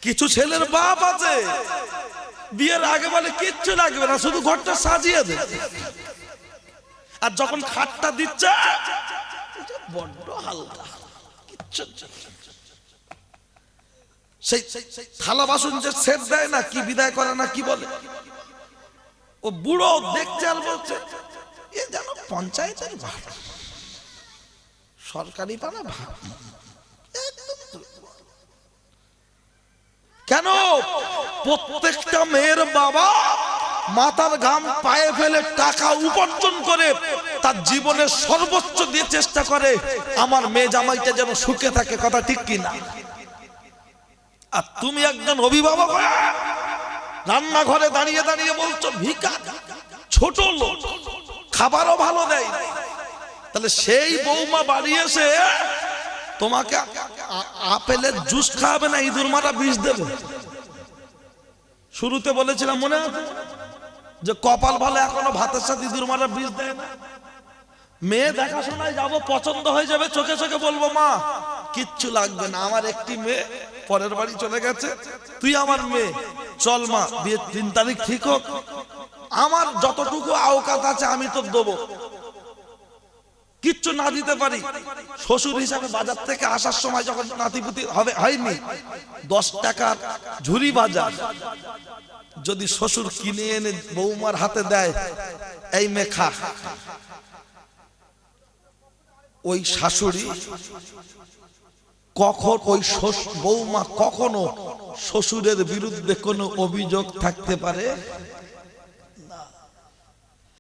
কিছু ছেলের বাপ আছে বিয়ের আগে বলে কিচ্ছু লাগবে না, শুধু ঘরটা সাজিয়ে দে, আর যখন খাটটা দিচ্ছে বড্ড হালকা, কিচ্ছু। সেই থালা বাসন যে সেট দেয় না, কি বিদায় করে না কি বলে, ও বুড়ো দেখছে আর বলছে এ যেন পঞ্চায়েতের ভাড়া, সরকারি পানা ভাড়া। কেন? প্রত্যেকটা মেয়ের বাবা মাথার ঘাম পায়ে ফেলে টাকা উপার্জন করে তার জীবনের সর্বোচ্চ দিয়ে চেষ্টা করে আমার মেয়ে জামাইটা যেন সুখে থাকে, কথা ঠিক কিনা? আর তুমি একজন অভিভাবক রান্নাঘরে দাঁড়িয়ে দাঁড়িয়ে বলছো ভিখারি, ছোট লোক, খাবারও ভালো দেয়, তাহলে সেই বৌমা বাড়ি এসে তোমাকে আপেলের জুস খাওয়াবে না ইঁদুর মারা বিষ দেবে? শুরুতে বলেছিলাম মনে আছে যে কপাল ভালো এখনো ভাতের সাথে ইঁদুর মারা বিষ দেয় না। মেয়ে দেখাশোনায় যাবো, পছন্দ হয়ে যাবে, চোখে চোখে বলবো মা কিচ্ছু লাগবে না, আমার একটি মেয়ে পরের বাড়ি চলে গেছে, তুই আমার মেয়ে, চল মা বিয়ের 3 তারিখ ঠিক হোক, আমার যতটুকু আওকাত আছে আমি তো দেবো, কিচ্ছু না দিতে পারি। শ্বশুর হিসাবে বাজার থেকে আসার সময় যখন নাতিপুতি হবে হয়নি 10 টাকার ঝুরি বাজার যদি শ্বশুর কিনে এনে বৌমার হাতে দেয়, এই মেখা, ওই শাশুড়ি কখন ওই বৌমা কখনো শ্বশুরের বিরুদ্ধে কোনো অভিযোগ থাকতে পারে